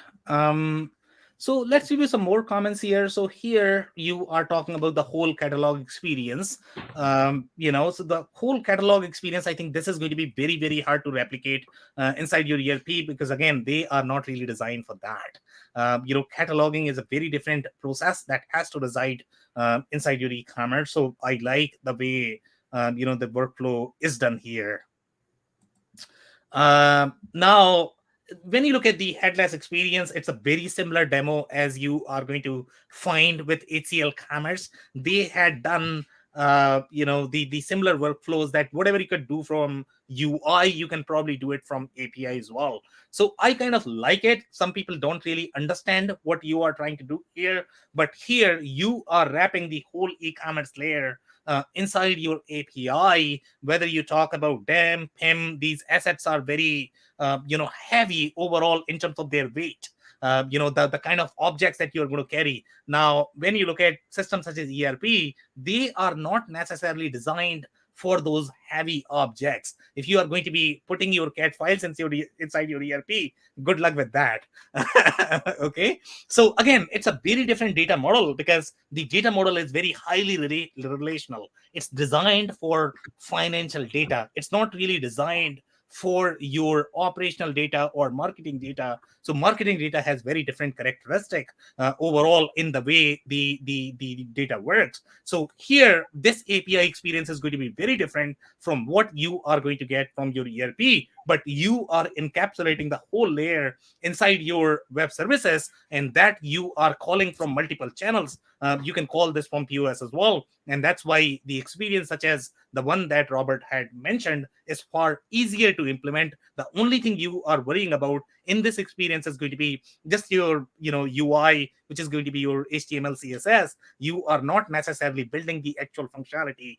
So let's review some more comments here. So here you are talking about the whole catalog experience. So the whole catalog experience, I think this is going to be very, very hard to replicate inside your ERP, because again, they are not really designed for that. Cataloging is a very different process that has to reside inside your e-commerce. So I like the way the workflow is done here. Now, when you look at the headless experience, it's a very similar demo as you are going to find with HCL Commerce. They had done the similar workflows, that whatever you could do from UI, you can probably do it from API as well. So I kind of like it. Some people don't really understand what you are trying to do here, but here you are wrapping the whole e-commerce layer inside your API. Whether you talk about DEM, PIM, these assets are very heavy overall in terms of their weight. The kind of objects that you're going to carry. Now, when you look at systems such as ERP, they are not necessarily designed for those heavy objects. If you are going to be putting your CAD files inside your ERP, good luck with that. Okay. So again, it's a very different data model, because the data model is very highly relational. It's designed for financial data. It's not really designed for your operational data or marketing data. So marketing data has very different characteristic overall in the way the data works. So here, this API experience is going to be very different from what you are going to get from your ERP, but you are encapsulating the whole layer inside your web services, and that you are calling from multiple channels. You can call this from POS as well. And that's why the experience such as the one that Robert had mentioned is far easier to implement. The only thing you are worrying about in this experience is going to be just your UI, which is going to be your HTML, CSS. You are not necessarily building the actual functionality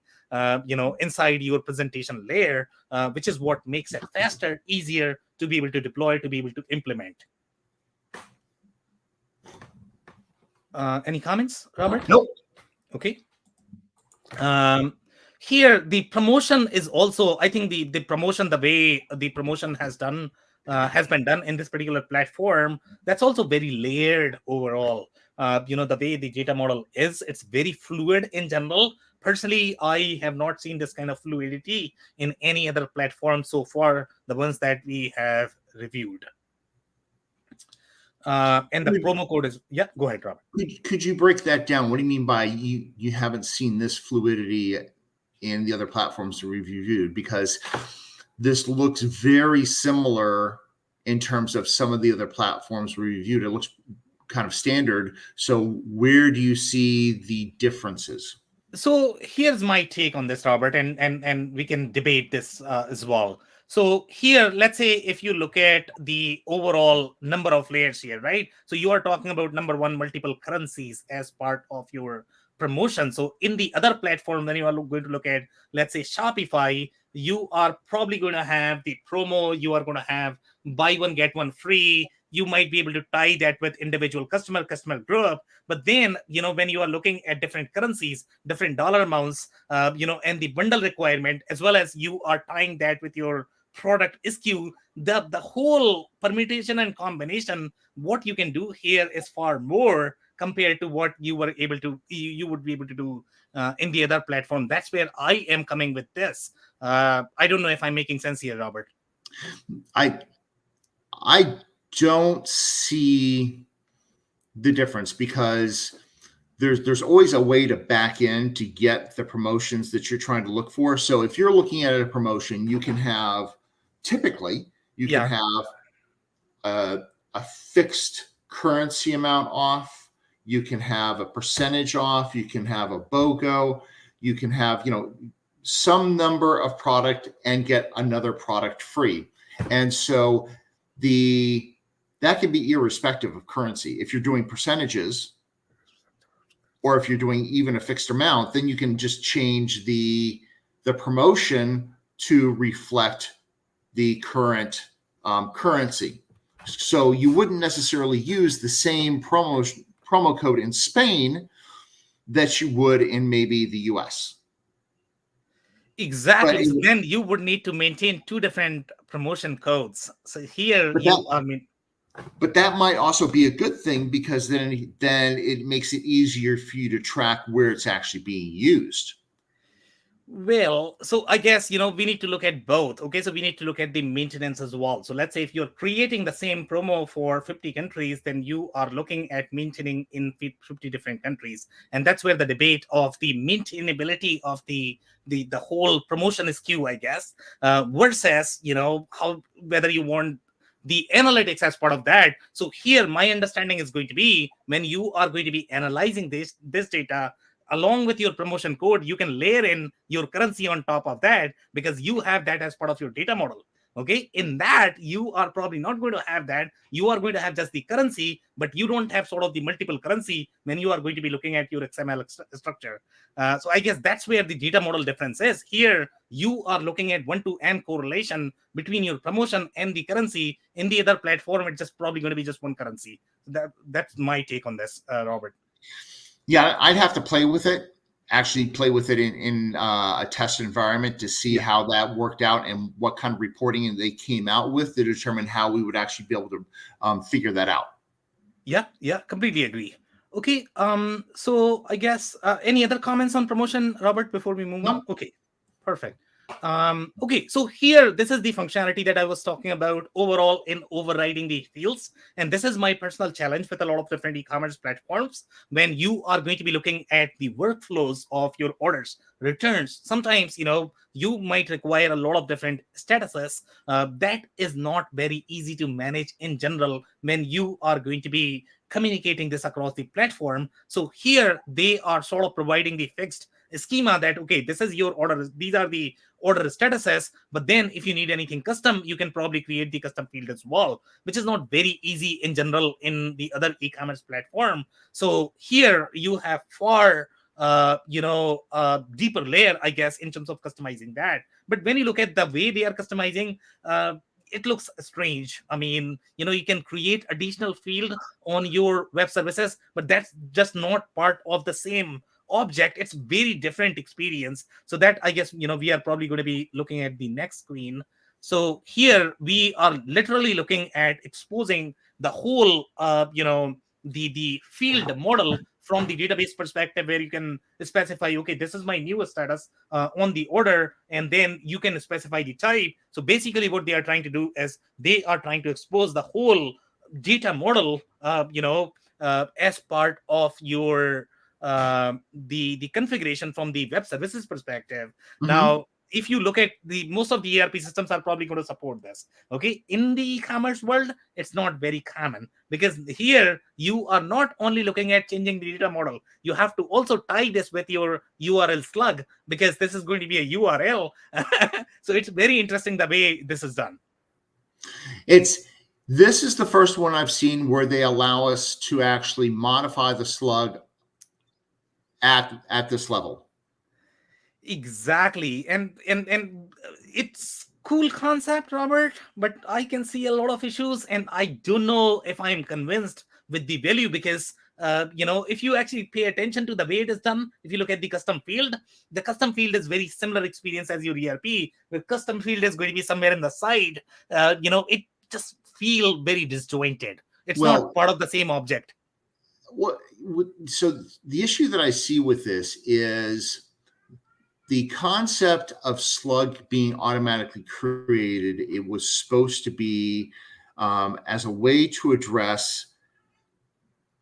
inside your presentation layer, which is what makes it faster, easier to be able to deploy, to be able to implement. Any comments, Robert? Nope. Okay. Here the promotion is also, I think the promotion, the way the promotion has been done in this particular platform, that's also very layered overall. The way the data model is, it's very fluid in general. Personally, I have not seen this kind of fluidity in any other platform so far, the ones that we have reviewed. And the promo code is, yeah, go ahead, Robert. Could you break that down? What do you mean by you haven't seen this fluidity in the other platforms we reviewed? Because this looks very similar in terms of some of the other platforms we reviewed. It looks kind of standard. So where do you see the differences? So here's my take on this, Robert, and we can debate this as well. So here, let's say if you look at the overall number of layers here, right? So you are talking about number one, multiple currencies as part of your promotion. So in the other platform, when you are going to look at, let's say Shopify, you are probably going to have the promo, you are going to have buy one get one free. You might be able to tie that with individual customer group. But then, when you are looking at different currencies, different dollar amounts, and the bundle requirement, as well as you are tying that with your product SKU, the whole permutation and combination, what you can do here is far more compared to what you would be able to do in the other platform. That's where I am coming with this. I don't know if I'm making sense here, Robert. I don't see the difference, because there's always a way to back in to get the promotions that you're trying to look for. So if you're looking at a promotion, you can have Yeah. a fixed currency amount off. You can have a percentage off. You can have a BOGO. You can have, some number of product and get another product free. And so that can be irrespective of currency. If you're doing percentages, or if you're doing even a fixed amount, then you can just change the promotion to reflect the current currency. So you wouldn't necessarily use the same promo code in Spain that you would in maybe the US. But, Exactly. So then you would need to maintain two different promotion codes. So here but that might also be a good thing, because then it makes it easier for you to track where it's actually being used. Well, so I guess, we need to look at both. Okay, so we need to look at the maintenance as well. So let's say if you're creating the same promo for 50 countries, then you are looking at maintaining in 50 different countries. And that's where the debate of the maintainability of the whole promotion is SKU, I guess, versus, how whether you want the analytics as part of that. So here, my understanding is going to be, when you are going to be analyzing this data, along with your promotion code, you can layer in your currency on top of that, because you have that as part of your data model. Okay, in that, you are probably not going to have that. You are going to have just the currency, but you don't have sort of the multiple currency when you are going to be looking at your XML structure. So I guess that's where the data model difference is. Here, you are looking at one-to-n correlation between your promotion and the currency. In the other platform, it's just probably going to be just one currency. That's my take on this, Robert. Yeah, I'd have to play with it in a test environment to see how that worked out and what kind of reporting they came out with to determine how we would actually be able to figure that out. Yeah, completely agree. Okay, so I guess any other comments on promotion, Robert, before we move on? No. Okay, perfect. Okay, so here, this is the functionality that I was talking about overall in overriding the fields. And this is my personal challenge with a lot of different e-commerce platforms. When you are going to be looking at the workflows of your orders, returns, sometimes, you might require a lot of different statuses. That is not very easy to manage in general when you are going to be communicating this across the platform. So here, they are sort of providing the fixed schema that, okay, this is your order, these are the order statuses, but then if you need anything custom, you can probably create the custom field as well, which is not very easy in general in the other e-commerce platform. So here you have far deeper layer, I guess, in terms of customizing that. But when you look at the way they are customizing, it looks strange. I mean, you can create additional field on your web services, but that's just not part of the same object. It's very different experience. So that, I guess, we are probably going to be looking at the next screen. So here we are literally looking at exposing the whole the field model from the database perspective, where you can specify, okay, this is my newest status on the order, and then you can specify the type. So basically what they are trying to do is they are trying to expose the whole data model as part of your the configuration from the web services perspective. Mm-hmm. Now, if you look at most of the ERP systems are probably going to support this. Okay, in the e-commerce world, it's not very common, because here you are not only looking at changing the data model, you have to also tie this with your URL slug, because this is going to be a URL. So it's very interesting the way this is done. This is the first one I've seen where they allow us to actually modify the slug at this level. Exactly. And it's cool concept, Robert, but I can see a lot of issues, and I don't know if I'm convinced with the value because if you actually pay attention to the way it is done, if you look at the custom field is very similar experience as your ERP. The custom field is going to be somewhere in the side. It just feel very disjointed. It's not Well, part of the same object. so the issue that I see with this is the concept of slug being automatically created. It was supposed to be as a way to address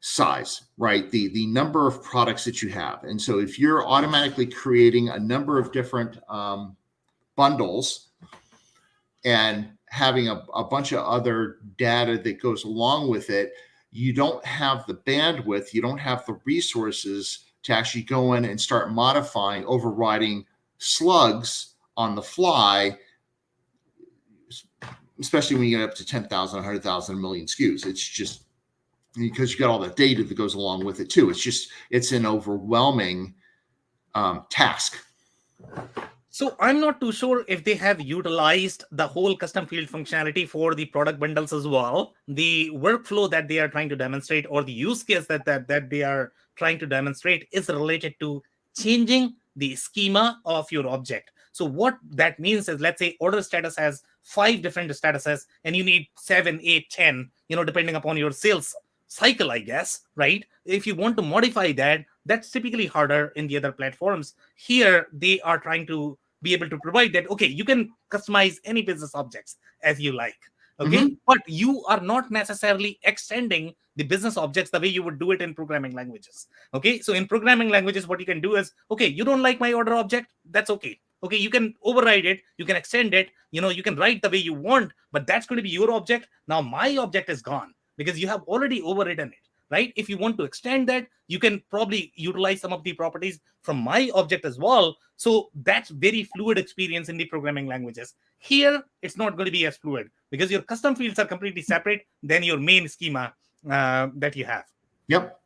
size, right? The number of products that you have. And so if you're automatically creating a number of different bundles and having a bunch of other data that goes along with it, you don't have the bandwidth, you don't have the resources to actually go in and start modifying, overriding slugs on the fly, especially when you get up to 10,000, 100,000, a million SKUs. It's just because you got all the data that goes along with it too. It's an overwhelming task. So I'm not too sure if they have utilized the whole custom field functionality for the product bundles as well. The workflow that they are trying to demonstrate or the use case that they are trying to demonstrate is related to changing the schema of your object. So what that means is, let's say order status has 5 different statuses and you need 7, 8, 10, depending upon your sales cycle, I guess, right? If you want to modify that, that's typically harder in the other platforms. Here, they are trying to be able to provide that. Okay, you can customize any business objects as you like. Okay, Mm-hmm. but you are not necessarily extending the business objects the way you would do it in programming languages. Okay, so in programming languages, what you can do is, okay, you don't like my order object, that's okay. Okay, you can override it, you can extend it, you can write the way you want, but that's going to be your object. Now my object is gone because you have already overridden it, right? If you want to extend that, you can probably utilize some of the properties from my object as well. So that's very fluid experience in the programming languages. Here, it's not going to be as fluid because your custom fields are completely separate than your main schema that you have. Yep.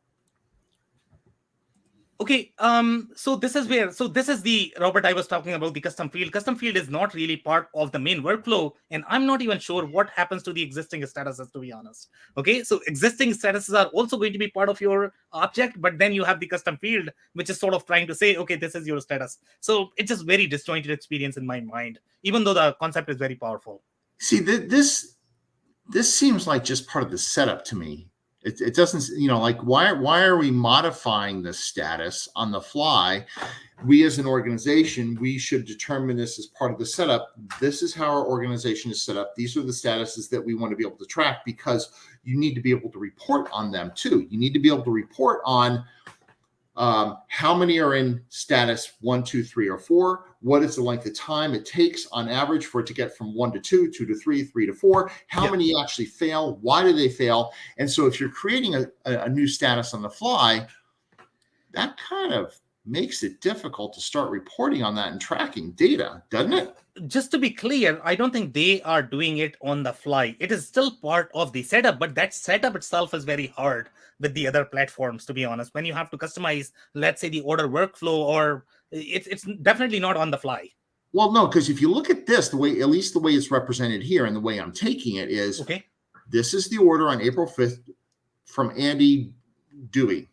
Okay, so this is the Robert I was talking about, the custom field. Custom field is not really part of the main workflow, and I'm not even sure what happens to the existing statuses, to be honest. Okay, so existing statuses are also going to be part of your object, but then you have the custom field, which is sort of trying to say, okay, this is your status. So it's just very disjointed experience in my mind, even though the concept is very powerful. See, this seems like just part of the setup to me. It doesn't, like why are we modifying the status on the fly? We as an organization, we should determine this as part of the setup. This is how our organization is set up. These are the statuses that we want to be able to track, because you need to be able to report on them too. You need to be able to report on how many are in status 1, 2, 3, or 4. What is the length of time it takes on average for it to get from 1 to 2, 2 to 3, 3 to 4? How many actually fail? Why do they fail? And so if you're creating a new status on the fly, that kind of makes it difficult to start reporting on that and tracking data, doesn't it? Just to be clear, I don't think they are doing it on the fly. It is still part of the setup, but that setup itself is very hard with the other platforms, to be honest. When you have to customize, let's say, the order workflow, or it's definitely not on the fly. Well, no, because if you look at this, at least the way it's represented here and the way I'm taking it is, okay, this is the order on April 5th from Andy Dewey.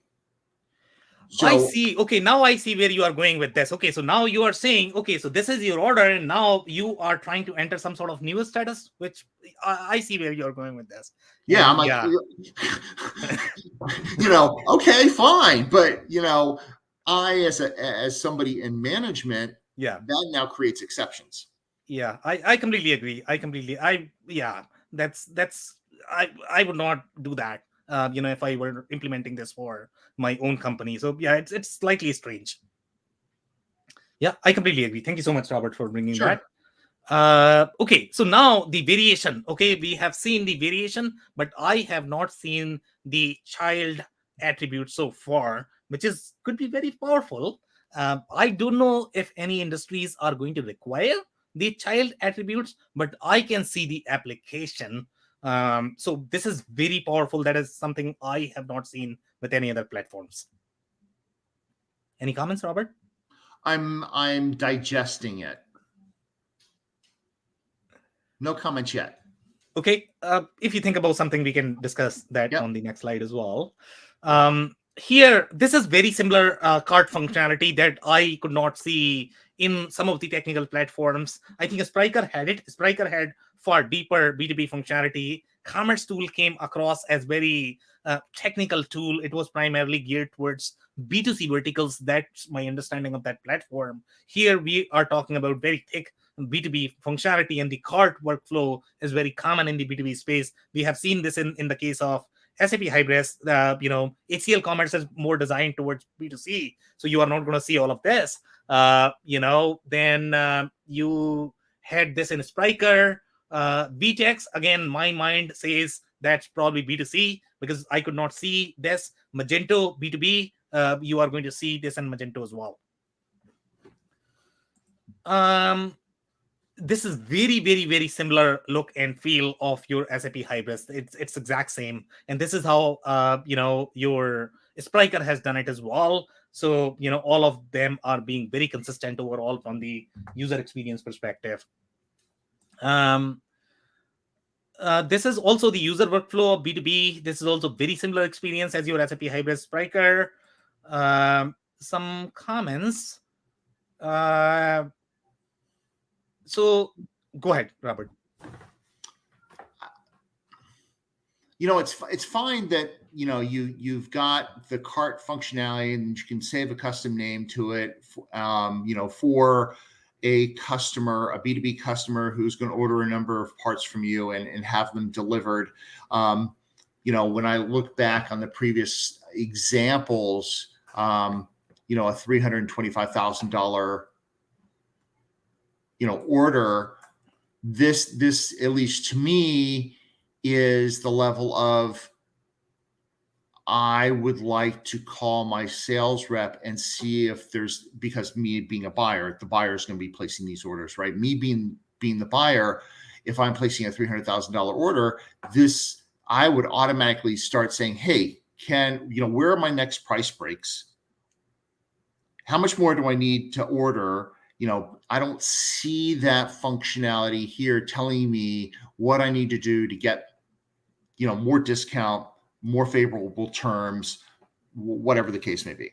I So see. Okay, now I see where you are going with this. Okay, so now you are saying, okay, so this is your order, and now you are trying to enter some sort of new status, which I see where you are going with this. yeah, And I'm like, yeah, okay, fine, but I as somebody in management, yeah, that now creates exceptions. yeah. I completely agree. Yeah. That's I would not do that. If I were implementing this for my own company. So yeah, it's slightly strange. Yeah, I completely agree. Thank you so much, Robert, for bringing that. Sure. Okay, so now the variation. Okay, we have seen the variation, but I have not seen the child attribute so far, which is could be very powerful. I don't know if any industries are going to require the child attributes, but I can see the application. So this is very powerful. That is something I have not seen with any other platforms. Any comments, Robert? I'm digesting it. No comments yet. Okay, if you think about something, we can discuss that Yep. on the next slide as well. Here, this is very similar cart functionality that I could not see in some of the technical platforms. I think Spryker had it. Spryker had far deeper B2B functionality. Commerce tool came across as very technical tool. It was primarily geared towards B2C verticals. That's my understanding of that platform. Here, we are talking about very thick B2B functionality, and the cart workflow is very common in the B2B space. We have seen this in the case of SAP Hybris. HCL Commerce is more designed towards B2C, so you are not going to see all of this. Then you had this in Spryker. VTEX, again, my mind says that's probably B2C because I could not see this. Magento B2B, you are going to see this in Magento as well. This is very, very, very similar look and feel of your SAP Hybris. It's exact same, and this is how your Spryker has done it as well. So all of them are being very consistent overall from the user experience perspective. This is also the user workflow of B2B. This is also very similar experience as your SAP Hybris Spryker. Some comments. So go ahead, Robert. It's fine that you've got the cart functionality and you can save a custom name to it. For a customer, a B2B customer who's going to order a number of parts from you and have them delivered. When I look back on the previous examples, a $325,000 order, this at least to me is the level of, I would like to call my sales rep and see if there's, because me being a buyer, the buyer is going to be placing these orders, right? Me being the buyer, if I'm placing a $300,000 order, I would automatically start saying, hey, where are my next price breaks? How much more do I need to order? I don't see that functionality here telling me what I need to do to get, more discount, more favorable terms, whatever the case may be.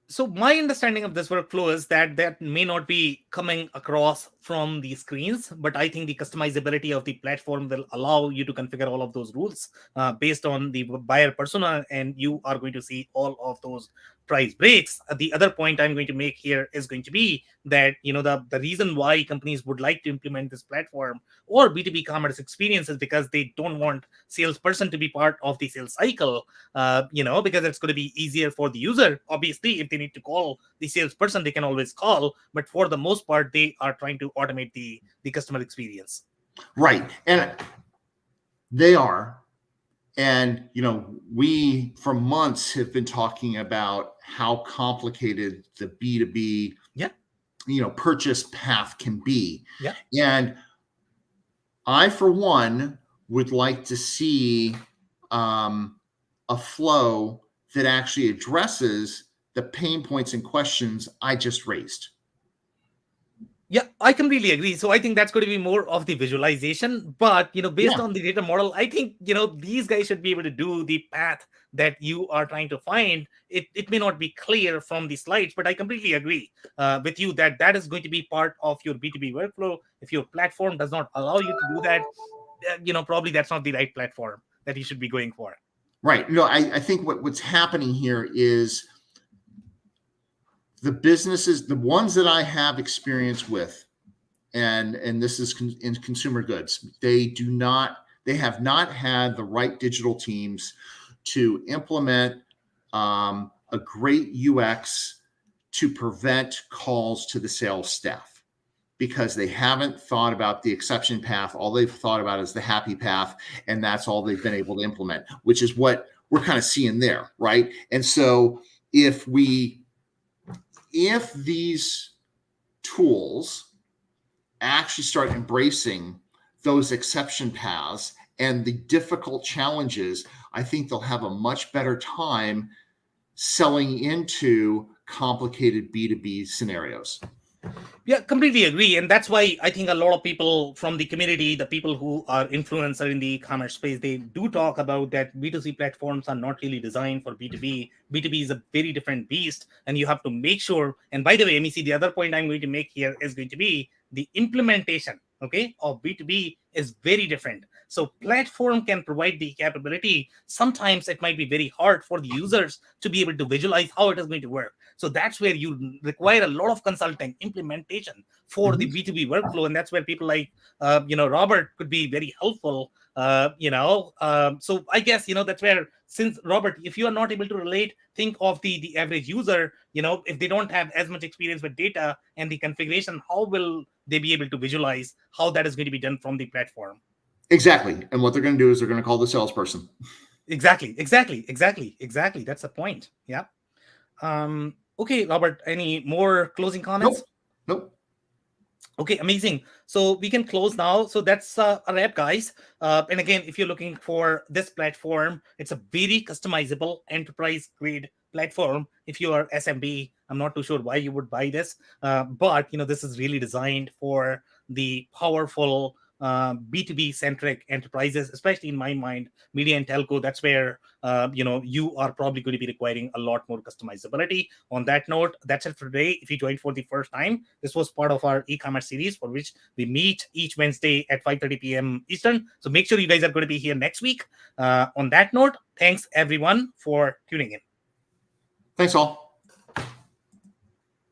So my understanding of this workflow is that may not be coming across from the screens, but I think the customizability of the platform will allow you to configure all of those rules based on the buyer persona, and you are going to see all of those price breaks. The other point I'm going to make here is going to be that the reason why companies would like to implement this platform or B2B commerce experience is because they don't want salesperson to be part of the sales cycle, because it's going to be easier for the user. Obviously, if they need to call the salesperson, they can always call, but for the most part, they are trying to automate the customer experience. Right. And they are. And, we for months have been talking about how complicated the B2B, purchase path can be. Yeah. And I, for one, would like to see a flow that actually addresses the pain points and questions I just raised. Yeah, I completely agree. So I think that's going to be more of the visualization, but based on the data model, I think these guys should be able to do the path that you are trying to find. It may not be clear from the slides, but I completely agree with you that is going to be part of your B2B workflow. If your platform does not allow you to do that, probably that's not the right platform that you should be going for. Right. No, I think what's happening here is the businesses, the ones that I have experience with, and this is in consumer goods, they have not had the right digital teams to implement a great UX to prevent calls to the sales staff, because they haven't thought about the exception path. All they've thought about is the happy path, and that's all they've been able to implement, which is what we're kind of seeing there, right? And so if these tools actually start embracing those exception paths and the difficult challenges, I think they'll have a much better time selling into complicated B2B scenarios. Yeah, completely agree. And that's why I think a lot of people from the community, the people who are influencer in the e-commerce space, they do talk about that B2C platforms are not really designed for B2B. B2B is a very different beast, and you have to make sure. And by the way, MEC, the other point I'm going to make here is going to be the implementation, okay, of B2B is very different. So platform can provide the capability. Sometimes it might be very hard for the users to be able to visualize how it is going to work. So that's where you require a lot of consulting implementation for the B2B workflow. And that's where people like, Robert could be very helpful. So I guess, that's where, since Robert, if you are not able to relate, think of the average user, if they don't have as much experience with data and the configuration, how will they be able to visualize how that is going to be done from the platform? Exactly. And what they're going to do is they're going to call the salesperson. Exactly. That's the point. Yeah. Okay, Robert, any more closing comments? Nope. Okay, amazing. So we can close now. So that's a wrap, guys. And again, if you're looking for this platform, it's a very customizable enterprise grade platform. If you are SMB, I'm not too sure why you would buy this, but this is really designed for the powerful B2B centric enterprises, especially in my mind, media and telco. That's where you are probably going to be requiring a lot more customizability. On that note, that's it for today. If you joined for the first time, this was part of our e-commerce series for which we meet each Wednesday at 5:30 p.m. Eastern. So make sure you guys are going to be here next week. On that note, thanks everyone for tuning in. Thanks all.